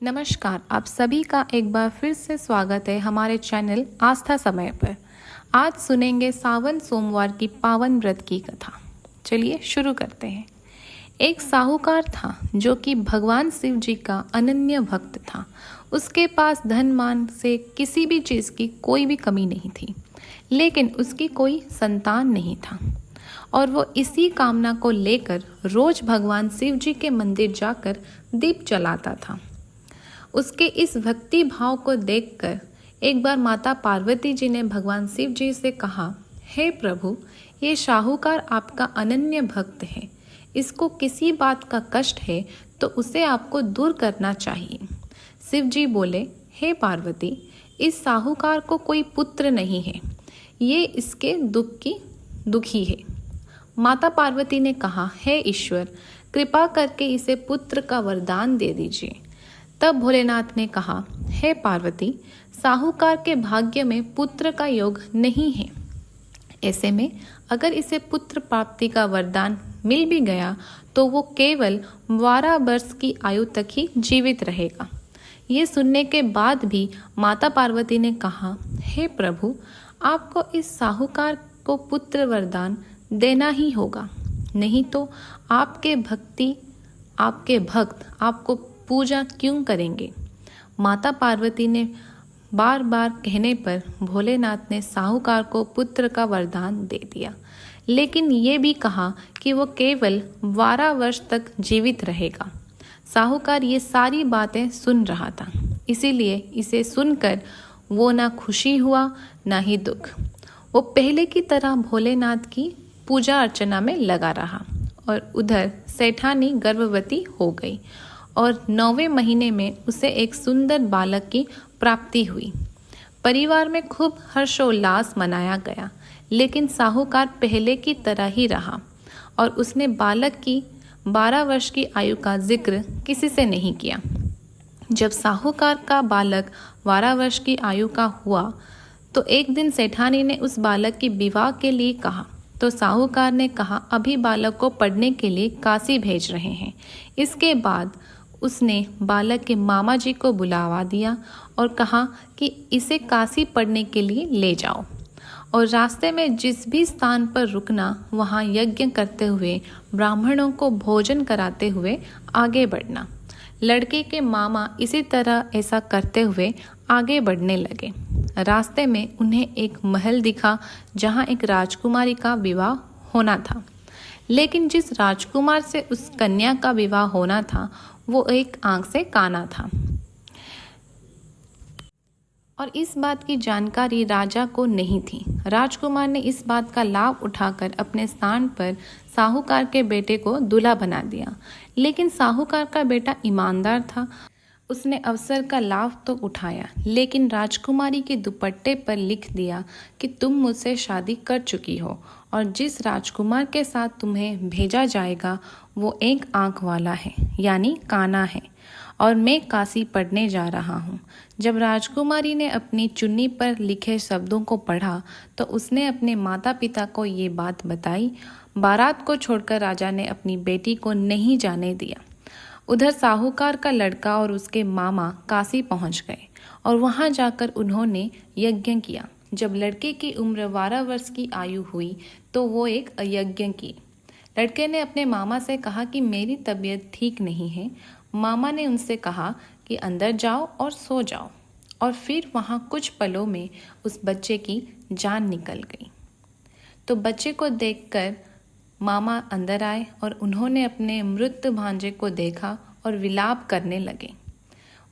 नमस्कार, आप सभी का एक बार फिर से स्वागत है हमारे चैनल आस्था समय पर। आज सुनेंगे सावन सोमवार की पावन व्रत की कथा। चलिए शुरू करते हैं। एक साहूकार था जो कि भगवान शिव जी का अनन्य भक्त था। उसके पास धन मान से किसी भी चीज़ की कोई भी कमी नहीं थी, लेकिन उसकी कोई संतान नहीं था और वो इसी कामना को लेकर रोज भगवान शिव जी के मंदिर जाकर दीप जलाता था। उसके इस भक्ति भाव को देखकर एक बार माता पार्वती जी ने भगवान शिव जी से कहा, हे प्रभु, ये साहूकार आपका अनन्य भक्त है, इसको किसी बात का कष्ट है तो उसे आपको दूर करना चाहिए। शिव जी बोले, हे पार्वती, इस साहूकार को कोई पुत्र नहीं है, ये इसके दुखी है। माता पार्वती ने कहा, हे ईश्वर, कृपा करके इसे पुत्र का वरदान दे दीजिए। तब भोलेनाथ ने कहा, हे पार्वती, साहूकार के भाग्य में पुत्र का योग नहीं है। ऐसे में अगर इसे पुत्र प्राप्ति का वरदान मिल भी गया तो वो केवल 12 वर्ष की आयु तक ही जीवित रहेगा। ये सुनने के बाद भी माता पार्वती ने कहा, हे प्रभु, आपको इस साहूकार को पुत्र वरदान देना ही होगा, नहीं तो आपके भक्त आपको पूजा क्यों करेंगे। माता पार्वती ने बार बार कहने पर भोलेनाथ ने साहूकार को पुत्र का वरदान दे दिया, लेकिन ये भी कहा कि वो केवल 12 वर्ष तक जीवित रहेगा। साहूकार ये सारी बातें सुन रहा था, इसीलिए इसे सुनकर वो ना खुशी हुआ ना ही दुख। वो पहले की तरह भोलेनाथ की पूजा अर्चना में लगा रहा और उधर सेठानी गर्भवती हो गई और 9वें महीने में उसे एक सुंदर बालक की प्राप्ति हुई। परिवार में खूब हर्षोल्लास मनाया गया, लेकिन साहूकार पहले की तरह ही रहा और उसने बालक की 12 वर्ष की आयु का जिक्र किसी से नहीं किया। जब साहूकार का बालक 12 वर्ष की आयु का हुआ तो एक दिन सेठानी ने उस बालक की विवाह के लिए कहा, तो साहूकार ने कहा, अभी बालक को पढ़ने के लिए काशी भेज रहे हैं। इसके बाद उसने बालक के मामा जी को बुलावा दिया और कहा कि इसे काशी पढ़ने के लिए ले जाओ और रास्ते में जिस भी स्थान पर रुकना वहाँ यज्ञ करते हुए ब्राह्मणों को भोजन कराते हुए आगे बढ़ना। लड़के के मामा इसी तरह ऐसा करते हुए आगे बढ़ने लगे। रास्ते में उन्हें एक महल दिखा जहाँ एक राजकुमारी का विवाह होना था, लेकिन जिस राजकुमार से उस कन्या का विवाह होना था वो एक आंख से काना था और इस बात की जानकारी राजा को नहीं थी। राजकुमार ने इस बात का लाभ उठाकर अपने स्थान पर साहूकार के बेटे को दूल्हा बना दिया, लेकिन साहूकार का बेटा ईमानदार था। उसने अवसर का लाभ तो उठाया, लेकिन राजकुमारी के दुपट्टे पर लिख दिया कि तुम मुझसे शादी कर चुकी हो और जिस राजकुमार के साथ तुम्हें भेजा जाएगा वो एक आंख वाला है, यानी काना है, और मैं काशी पढ़ने जा रहा हूँ। जब राजकुमारी ने अपनी चुन्नी पर लिखे शब्दों को पढ़ा तो उसने अपने माता पिता को ये बात बताई। बारात को छोड़कर राजा ने अपनी बेटी को नहीं जाने दिया। उधर साहूकार का लड़का और उसके मामा काशी पहुंच गए और वहां जाकर उन्होंने यज्ञ किया। जब लड़के की उम्र 12 वर्ष की आयु हुई तो वो एक यज्ञ की। लड़के ने अपने मामा से कहा कि मेरी तबीयत ठीक नहीं है। मामा ने उनसे कहा कि अंदर जाओ और सो जाओ, और फिर वहाँ कुछ पलों में उस बच्चे की जान निकल गई। तो बच्चे को देखकर मामा अंदर आए और उन्होंने अपने मृत भांजे को देखा और विलाप करने लगे।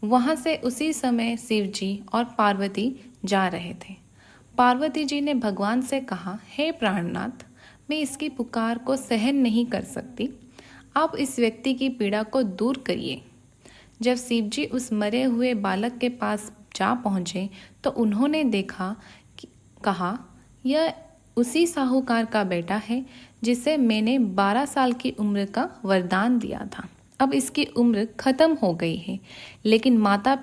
वहाँ से उसी समय शिव जी और पार्वती जा रहे थे। पार्वती जी ने भगवान से कहा, हे प्राणनाथ, मैं इसकी पुकार को सहन नहीं कर सकती, आप इस व्यक्ति की पीड़ा को दूर करिए। जब शिव जी उस मरे हुए बालक के पास जा पहुँचे तो उन्होंने कहा, यह उसी साहूकार का बेटा है जिसे मैंने 12 साल की उम्र का वरदान दिया था। अब इसकी उम्र खत्म हो गई है। लेकिन माता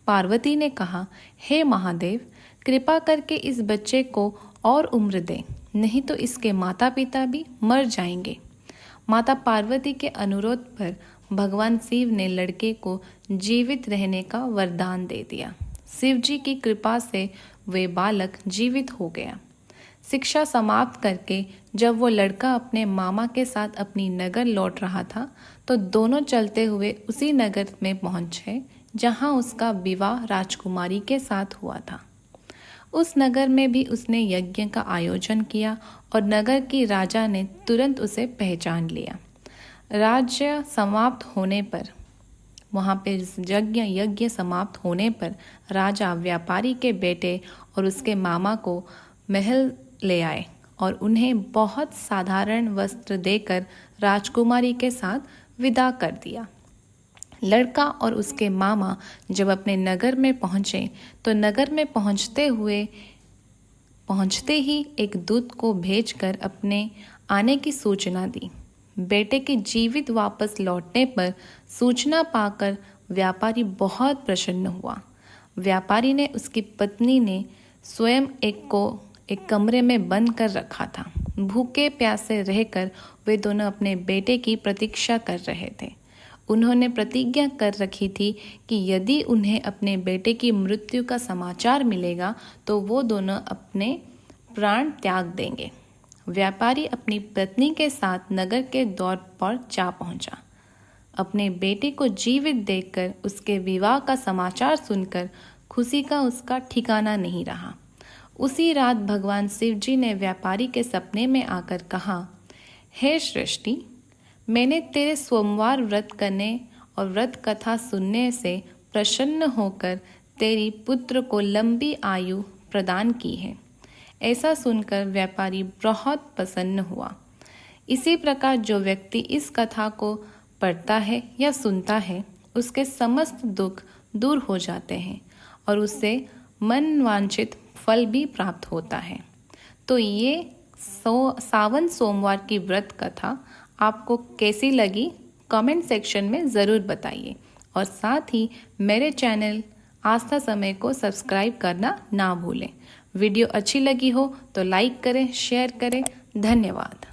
पार्वती ने कहा, हे महादेव, कृपा करके इस बच्चे को और उम्र दें, नहीं तो इसके माता पिता भी मर जाएंगे। माता पार्वती के अनुरोध पर भगवान शिव ने लड़के को जीवित रहने का वरदान दे दिया। शिव जी की कृपा से वे बालक जीवित हो गया। शिक्षा समाप्त करके जब वो लड़का अपने मामा के साथ अपनी नगर लौट रहा था तो दोनों चलते हुए उसी नगर में पहुंचे जहां उसका विवाह राजकुमारी के साथ हुआ था। उस नगर में भी उसने यज्ञ का आयोजन किया और नगर की राजा ने तुरंत उसे पहचान लिया। राज्य समाप्त होने पर वहाँ पे यज्ञ समाप्त होने पर राजा व्यापारी के बेटे और उसके मामा को महल ले आए और उन्हें बहुत साधारण वस्त्र देकर राजकुमारी के साथ विदा कर दिया। लड़का और उसके मामा जब अपने नगर में पहुँचे तो नगर में पहुँचते ही एक दूत को भेजकर अपने आने की सूचना दी। बेटे के जीवित वापस लौटने पर सूचना पाकर व्यापारी बहुत प्रसन्न हुआ। व्यापारी ने उसकी पत्नी ने स्वयं एक कमरे में बंद कर रखा था। भूखे प्यासे रहकर वे दोनों अपने बेटे की प्रतीक्षा कर रहे थे। उन्होंने प्रतिज्ञा कर रखी थी कि यदि उन्हें अपने बेटे की मृत्यु का समाचार मिलेगा तो वो दोनों अपने प्राण त्याग देंगे। व्यापारी अपनी पत्नी के साथ नगर के द्वार पर जा पहुंचा। अपने बेटे को जीवित देखकर उसके विवाह का समाचार सुनकर खुशी का उसका ठिकाना नहीं रहा। उसी रात भगवान शिव जी ने व्यापारी के सपने में आकर कहा, हे सृष्टि, मैंने तेरे सोमवार व्रत करने और व्रत कथा सुनने से प्रसन्न होकर तेरी पुत्र को लंबी आयु प्रदान की है। ऐसा सुनकर व्यापारी बहुत प्रसन्न हुआ। इसी प्रकार जो व्यक्ति इस कथा को पढ़ता है या सुनता है उसके समस्त दुख दूर हो जाते हैं और उससे मन वांछित फल भी प्राप्त होता है। तो ये सावन सोमवार की व्रत कथा आपको कैसी लगी कमेंट सेक्शन में ज़रूर बताइए और साथ ही मेरे चैनल आस्था समय को सब्सक्राइब करना ना भूलें। वीडियो अच्छी लगी हो तो लाइक करें, शेयर करें। धन्यवाद।